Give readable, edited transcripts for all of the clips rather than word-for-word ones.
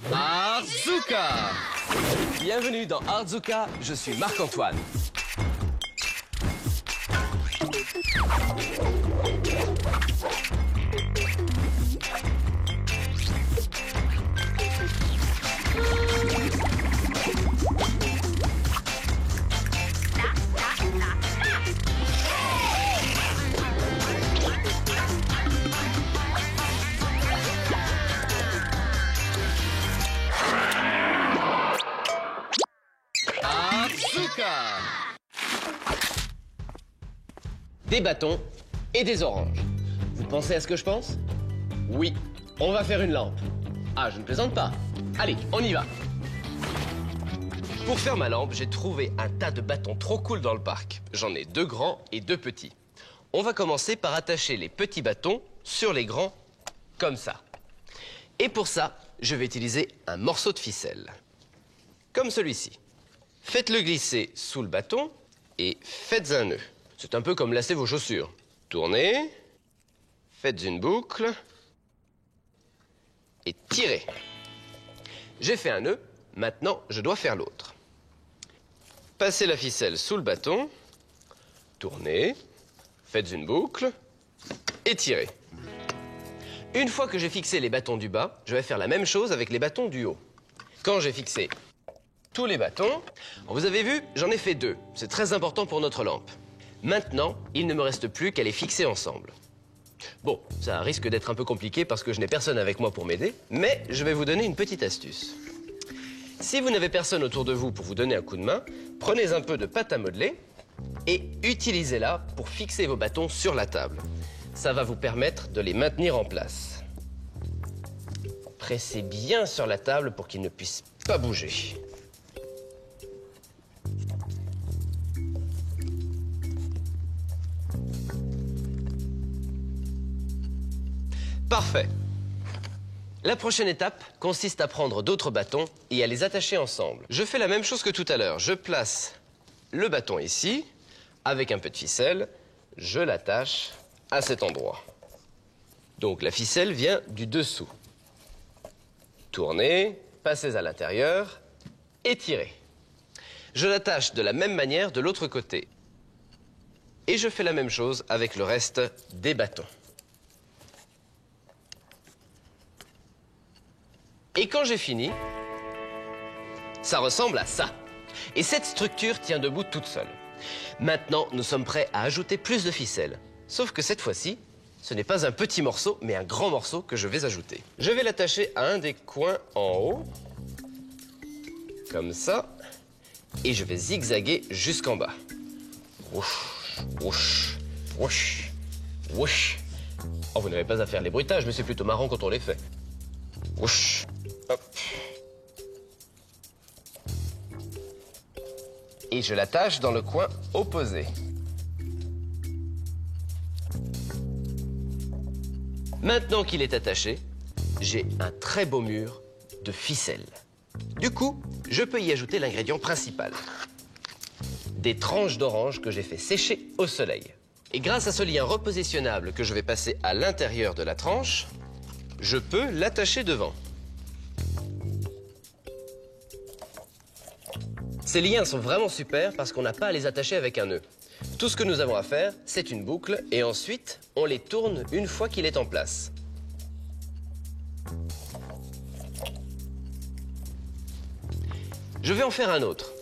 Arzuka! Bienvenue dans Arzuka, je suis Marc-Antoine. Des bâtons et des oranges. Vous pensez à ce que je pense? Oui, on va faire une lampe. Ah, je ne plaisante pas. Allez, on y va. Pour faire ma lampe, j'ai trouvé un tas de bâtons trop cool dans le parc. J'en ai 2 grands et 2 petits. On va commencer par attacher les petits bâtons sur les grands, comme ça. Et pour ça, je vais utiliser un morceau de ficelle. Comme celui-ci. Faites-le glisser sous le bâton et faites un nœud. C'est un peu comme lasser vos chaussures. Tournez, faites une boucle et tirez. J'ai fait un nœud, maintenant je dois faire l'autre. Passez la ficelle sous le bâton, tournez, faites une boucle et tirez. Une fois que j'ai fixé les bâtons du bas, je vais faire la même chose avec les bâtons du haut. Quand j'ai fixé tous les bâtons, vous avez vu, j'en ai fait 2. C'est très important pour notre lampe. Maintenant, il ne me reste plus qu'à les fixer ensemble. Bon, ça risque d'être un peu compliqué parce que je n'ai personne avec moi pour m'aider, mais je vais vous donner une petite astuce. Si vous n'avez personne autour de vous pour vous donner un coup de main, prenez un peu de pâte à modeler et utilisez-la pour fixer vos bâtons sur la table. Ça va vous permettre de les maintenir en place. Pressez bien sur la table pour qu'ils ne puissent pas bouger. Parfait. La prochaine étape consiste à prendre d'autres bâtons et à les attacher ensemble. Je fais la même chose que tout à l'heure. Je place le bâton ici, avec un peu de ficelle, je l'attache à cet endroit. Donc la ficelle vient du dessous. Tournez, passez à l'intérieur et tirez. Je l'attache de la même manière de l'autre côté. Et je fais la même chose avec le reste des bâtons. Et quand j'ai fini, ça ressemble à ça. Et cette structure tient debout toute seule. Maintenant, nous sommes prêts à ajouter plus de ficelle. Sauf que cette fois-ci, ce n'est pas un petit morceau, mais un grand morceau que je vais ajouter. Je vais l'attacher à un des coins en haut, comme ça, et je vais zigzaguer jusqu'en bas. Wouch, wouch, wouch, wouch. Oh, vous n'avez pas à faire les bruitages, mais c'est plutôt marrant quand on les fait. Wouch. Hop. Et je l'attache dans le coin opposé. Maintenant qu'il est attaché, j'ai un très beau mur de ficelle. Du coup, je peux y ajouter l'ingrédient principal. Des tranches d'orange que j'ai fait sécher au soleil. Et grâce à ce lien repositionnable que je vais passer à l'intérieur de la tranche, je peux l'attacher devant. Ces liens sont vraiment super parce qu'on n'a pas à les attacher avec un nœud. Tout ce que nous avons à faire, c'est une boucle et ensuite, on les tourne une fois qu'il est en place. Je vais en faire un autre.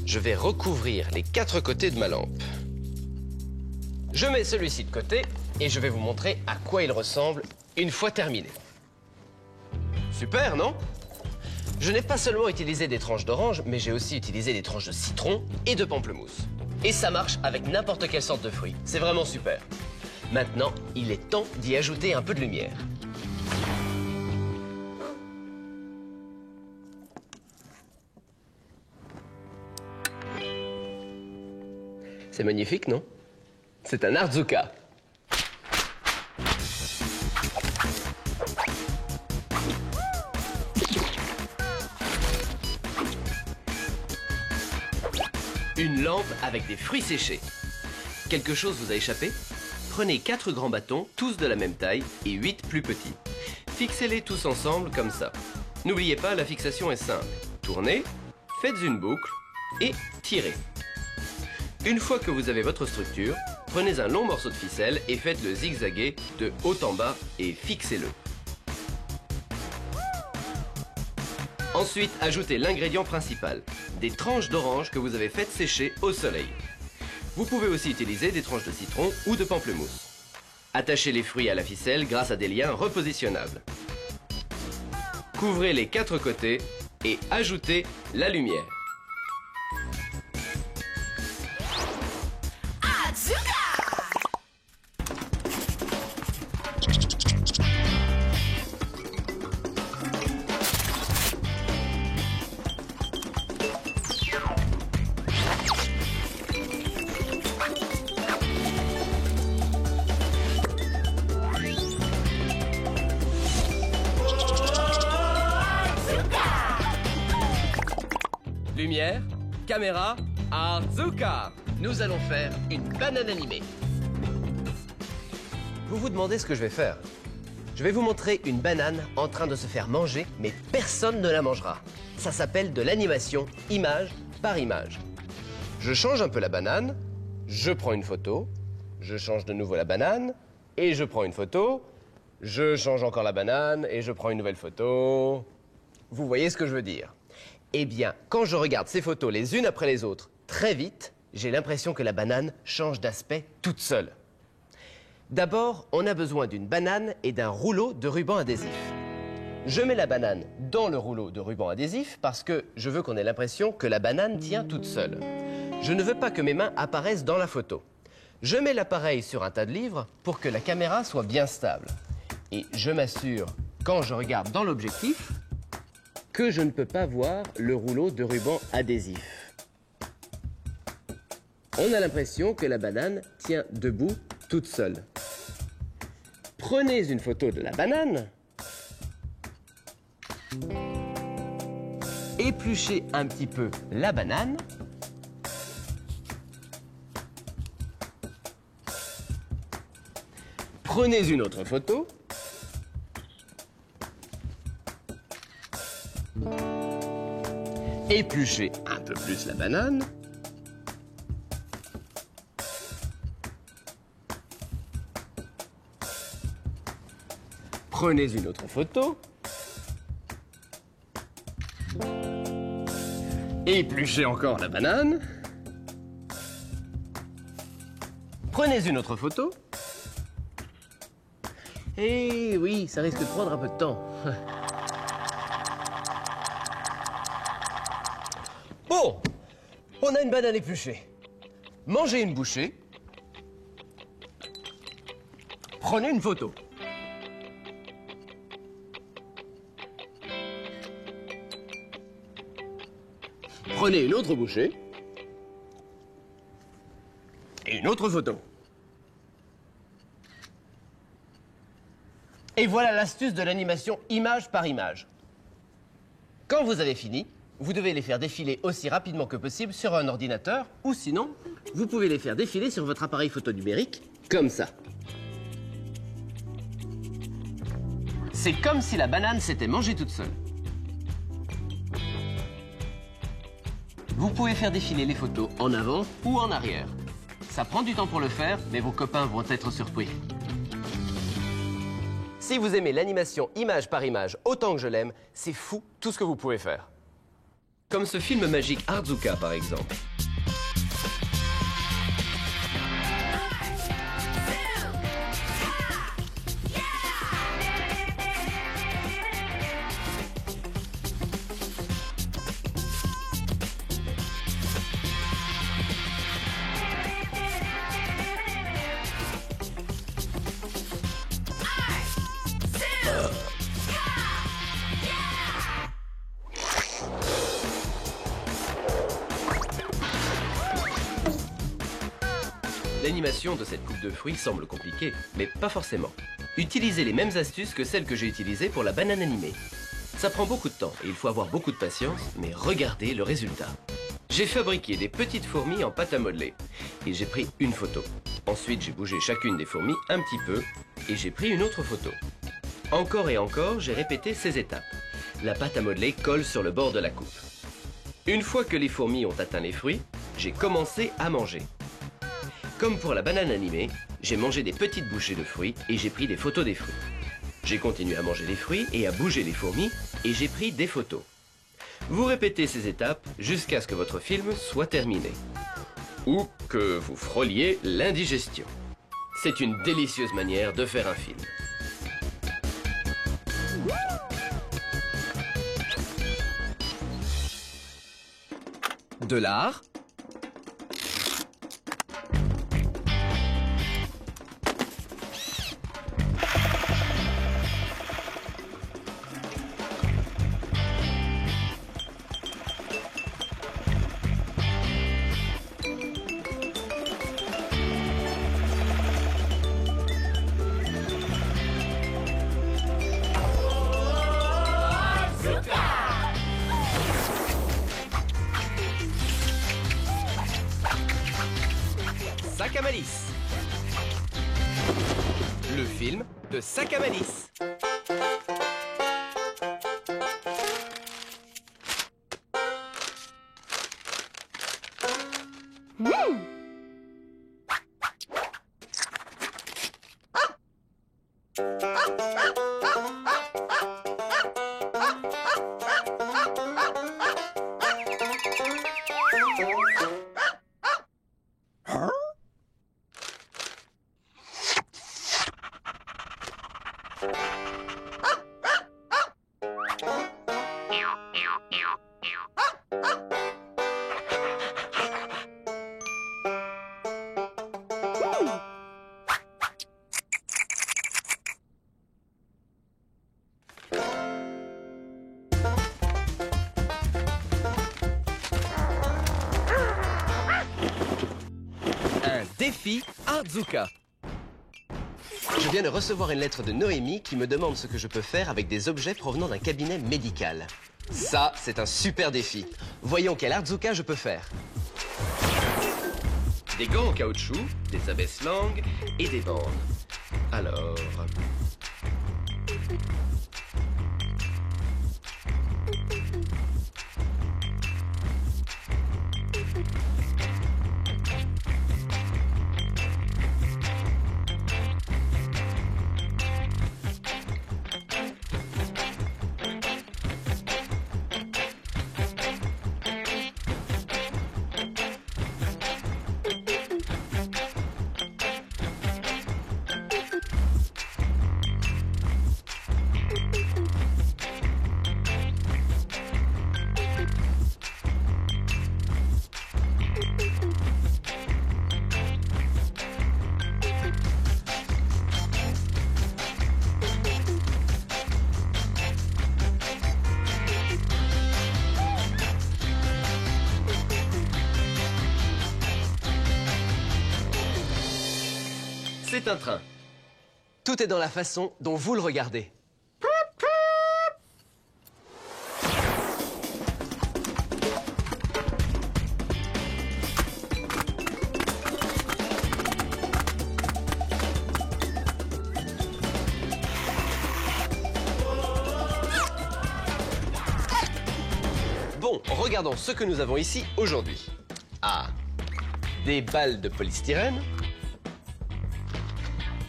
Je vais recouvrir les 4 côtés de ma lampe. Je mets celui-ci de côté et je vais vous montrer à quoi il ressemble une fois terminé. Super, non? Je n'ai pas seulement utilisé des tranches d'orange, mais j'ai aussi utilisé des tranches de citron et de pamplemousse. Et ça marche avec n'importe quelle sorte de fruit. C'est vraiment super. Maintenant, il est temps d'y ajouter un peu de lumière. C'est magnifique, non? C'est un Arzuka. Une lampe avec des fruits séchés. Quelque chose vous a échappé? Prenez 4 grands bâtons, tous de la même taille, et 8 plus petits. Fixez-les tous ensemble comme ça. N'oubliez pas, la fixation est simple. Tournez, faites une boucle et tirez. Une fois que vous avez votre structure, prenez un long morceau de ficelle et faites-le zigzaguer de haut en bas et fixez-le. Ensuite, ajoutez l'ingrédient principal, des tranches d'orange que vous avez faites sécher au soleil. Vous pouvez aussi utiliser des tranches de citron ou de pamplemousse. Attachez les fruits à la ficelle grâce à des liens repositionnables. Couvrez les 4 côtés et ajoutez la lumière. Lumière, caméra, Arzuka! Nous allons faire une banane animée. Vous vous demandez ce que je vais faire? Je vais vous montrer une banane en train de se faire manger, mais personne ne la mangera. Ça s'appelle de l'animation image par image. Je change un peu la banane, je prends une photo, je change de nouveau la banane, et je prends une photo, je change encore la banane, et je prends une nouvelle photo. Vous voyez ce que je veux dire? Eh bien, quand je regarde ces photos les unes après les autres, très vite, j'ai l'impression que la banane change d'aspect toute seule. D'abord, on a besoin d'une banane et d'un rouleau de ruban adhésif. Je mets la banane dans le rouleau de ruban adhésif parce que je veux qu'on ait l'impression que la banane tient toute seule. Je ne veux pas que mes mains apparaissent dans la photo. Je mets l'appareil sur un tas de livres pour que la caméra soit bien stable. Et je m'assure, quand je regarde dans l'objectif, que je ne peux pas voir le rouleau de ruban adhésif. On a l'impression que la banane tient debout toute seule. Prenez une photo de la banane. Épluchez un petit peu la banane. Prenez une autre photo. Épluchez un peu plus la banane. Prenez une autre photo. Épluchez encore la banane. Prenez une autre photo. Et oui, ça risque de prendre un peu de temps. Bon, on a une banane épluchée. Mangez une bouchée. Prenez une photo. Prenez une autre bouchée. Et une autre photo. Et voilà l'astuce de l'animation image par image. Quand vous avez fini, vous devez les faire défiler aussi rapidement que possible sur un ordinateur, ou sinon, vous pouvez les faire défiler sur votre appareil photo numérique, comme ça. C'est comme si la banane s'était mangée toute seule. Vous pouvez faire défiler les photos en avant ou en arrière. Ça prend du temps pour le faire, mais vos copains vont être surpris. Si vous aimez l'animation image par image autant que je l'aime, c'est fou tout ce que vous pouvez faire. Comme ce film magique Arzuka par exemple. L'animation de cette coupe de fruits semble compliquée, mais pas forcément. Utilisez les mêmes astuces que celles que j'ai utilisées pour la banane animée. Ça prend beaucoup de temps et il faut avoir beaucoup de patience, mais regardez le résultat. J'ai fabriqué des petites fourmis en pâte à modeler et j'ai pris une photo. Ensuite, j'ai bougé chacune des fourmis un petit peu et j'ai pris une autre photo. Encore et encore, j'ai répété ces étapes. La pâte à modeler colle sur le bord de la coupe. Une fois que les fourmis ont atteint les fruits, j'ai commencé à manger. Comme pour la banane animée, j'ai mangé des petites bouchées de fruits et j'ai pris des photos des fruits. J'ai continué à manger les fruits et à bouger les fourmis et j'ai pris des photos. Vous répétez ces étapes jusqu'à ce que votre film soit terminé. Ou que vous frôliez l'indigestion. C'est une délicieuse manière de faire un film. De l'art. Sac à malice. Le film de Sac à malice. Défi Artzuka. Je viens de recevoir une lettre de Noémie qui me demande ce que je peux faire avec des objets provenant d'un cabinet médical. Ça, c'est un super défi. Voyons quel Artzuka je peux faire. Des gants en caoutchouc, des abaisse-langues et des bandes. Alors... C'est un train. Tout est dans la façon dont vous le regardez. Bon, regardons ce que nous avons ici aujourd'hui. Ah, des balles de polystyrène,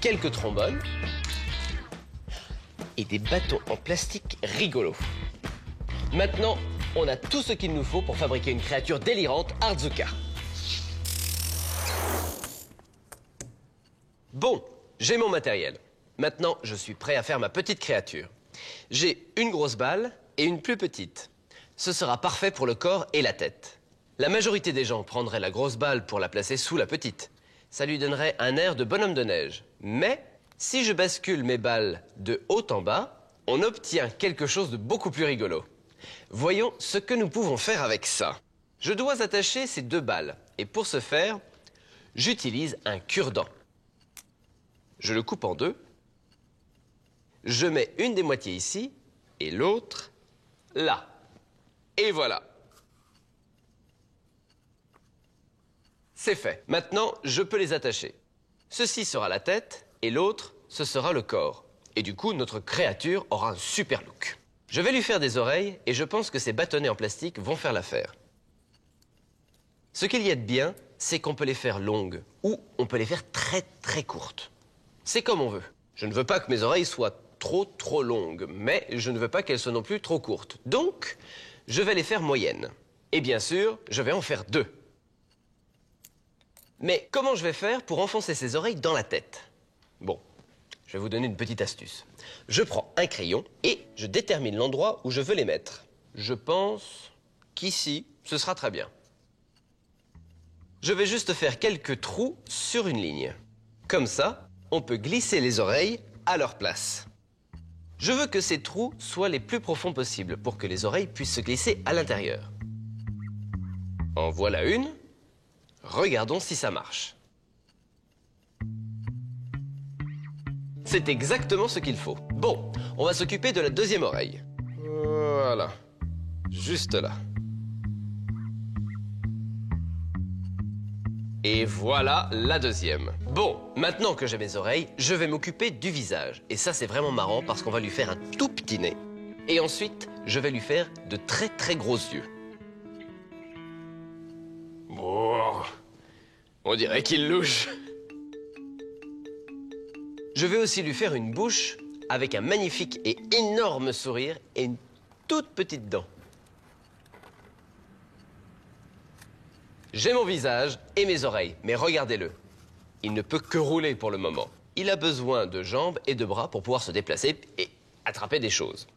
quelques trombones et des bâtons en plastique rigolos. Maintenant, on a tout ce qu'il nous faut pour fabriquer une créature délirante Artzuka. Bon, j'ai mon matériel. Maintenant, je suis prêt à faire ma petite créature. J'ai une grosse balle et une plus petite. Ce sera parfait pour le corps et la tête. La majorité des gens prendraient la grosse balle pour la placer sous la petite. Ça lui donnerait un air de bonhomme de neige. Mais si je bascule mes balles de haut en bas, on obtient quelque chose de beaucoup plus rigolo. Voyons ce que nous pouvons faire avec ça. Je dois attacher ces deux balles. Et pour ce faire, j'utilise un cure-dent. Je le coupe en deux. Je mets une des moitiés ici et l'autre là. Et voilà. C'est fait. Maintenant, je peux les attacher. Ceci sera la tête et l'autre, ce sera le corps. Et du coup, notre créature aura un super look. Je vais lui faire des oreilles et je pense que ces bâtonnets en plastique vont faire l'affaire. Ce qu'il y a de bien, c'est qu'on peut les faire longues ou on peut les faire très très courtes. C'est comme on veut. Je ne veux pas que mes oreilles soient trop longues, mais je ne veux pas qu'elles soient non plus trop courtes. Donc, je vais les faire moyennes. Et bien sûr, je vais en faire 2. Mais comment je vais faire pour enfoncer ces oreilles dans la tête? Bon, je vais vous donner une petite astuce. Je prends un crayon et je détermine l'endroit où je veux les mettre. Je pense qu'ici, ce sera très bien. Je vais juste faire quelques trous sur une ligne. Comme ça, on peut glisser les oreilles à leur place. Je veux que ces trous soient les plus profonds possibles pour que les oreilles puissent se glisser à l'intérieur. En voilà une. Regardons si ça marche. C'est exactement ce qu'il faut. Bon, on va s'occuper de la deuxième oreille. Voilà. Juste là. Et voilà la deuxième. Bon, maintenant que j'ai mes oreilles, je vais m'occuper du visage. Et ça, c'est vraiment marrant parce qu'on va lui faire un tout petit nez. Et ensuite, je vais lui faire de très très gros yeux. Bon, on dirait qu'il louche. Je vais aussi lui faire une bouche avec un magnifique et énorme sourire et une toute petite dent. J'ai mon visage et mes oreilles, mais regardez-le. Il ne peut que rouler pour le moment. Il a besoin de jambes et de bras pour pouvoir se déplacer et attraper des choses.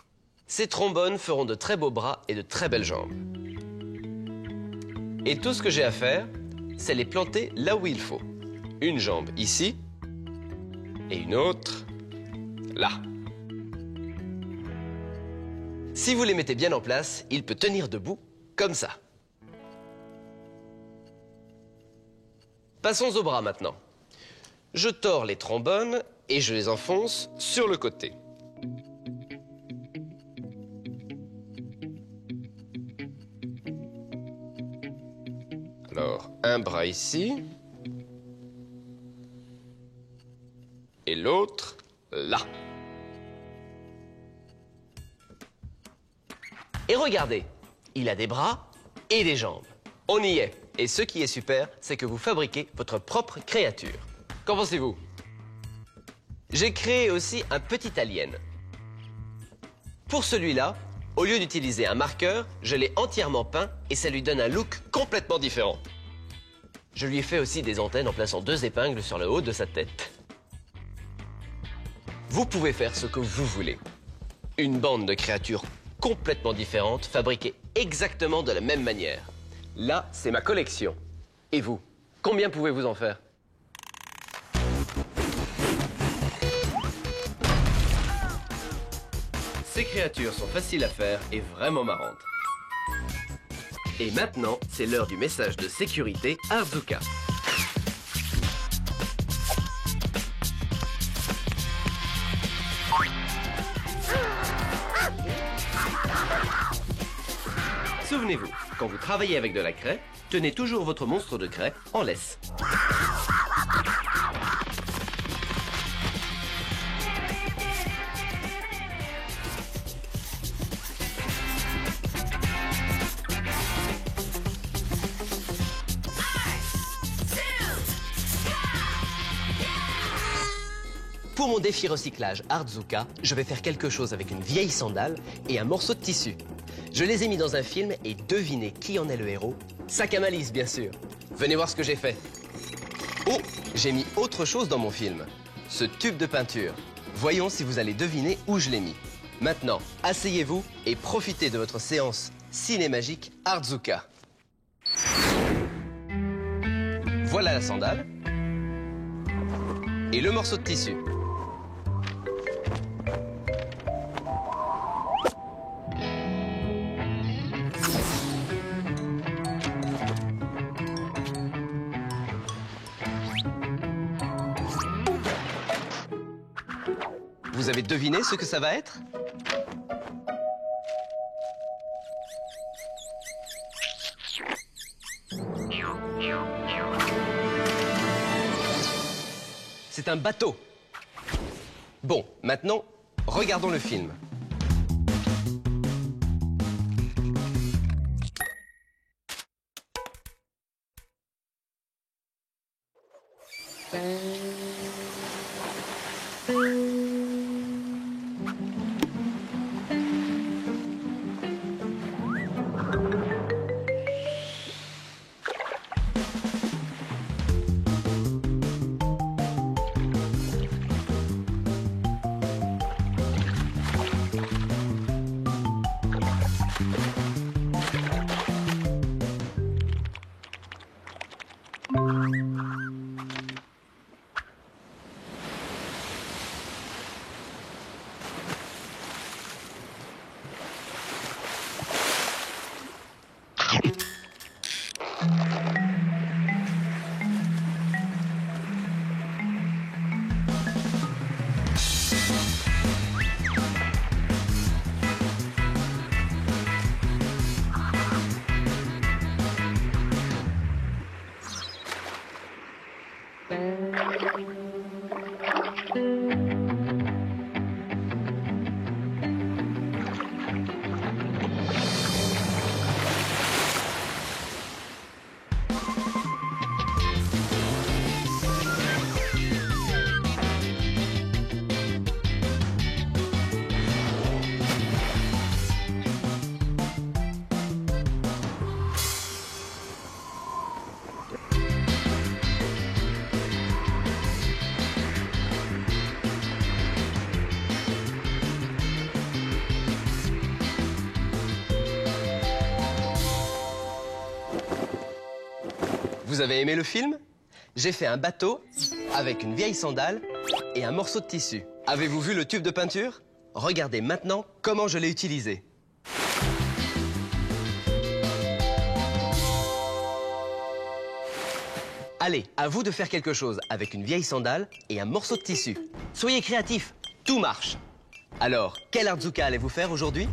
Ces trombones feront de très beaux bras et de très belles jambes. Et tout ce que j'ai à faire, c'est les planter là où il faut. Une jambe ici et une autre là. Si vous les mettez bien en place, il peut tenir debout comme ça. Passons aux bras maintenant. Je tords les trombones et je les enfonce sur le côté. Alors, un bras ici. Et l'autre là. Et regardez, il a des bras et des jambes. On y est. Et ce qui est super, c'est que vous fabriquez votre propre créature. Qu'en pensez-vous? J'ai créé aussi un petit alien. Pour celui-là, au lieu d'utiliser un marqueur, je l'ai entièrement peint et ça lui donne un look complètement différent. Je lui ai fait aussi des antennes en plaçant 2 épingles sur le haut de sa tête. Vous pouvez faire ce que vous voulez. Une bande de créatures complètement différentes, fabriquées exactement de la même manière. Là, c'est ma collection. Et vous, combien pouvez-vous en faire? Ces créatures sont faciles à faire et vraiment marrantes. Et maintenant, c'est l'heure du message de sécurité Arzuka. Souvenez-vous, quand vous travaillez avec de la craie, tenez toujours votre monstre de craie en laisse. Pour mon défi recyclage Arzuka, je vais faire quelque chose avec une vieille sandale et un morceau de tissu. Je les ai mis dans un film et devinez qui en est le héros? Sac à malice, bien sûr. Venez voir ce que j'ai fait. Oh, j'ai mis autre chose dans mon film. Ce tube de peinture. Voyons si vous allez deviner où je l'ai mis. Maintenant, asseyez-vous et profitez de votre séance cinémagique Arzuka. Voilà la sandale. Et le morceau de tissu. Vous avez deviné ce que ça va être? c'est un bateau. Bon, maintenant, regardons le film. Vous avez aimé le film? J'ai fait un bateau avec une vieille sandale et un morceau de tissu. Avez-vous vu le tube de peinture? Regardez maintenant comment je l'ai utilisé. Allez, à vous de faire quelque chose avec une vieille sandale et un morceau de tissu. Soyez créatifs, tout marche. Alors, quel Artzuka allez-vous faire aujourd'hui?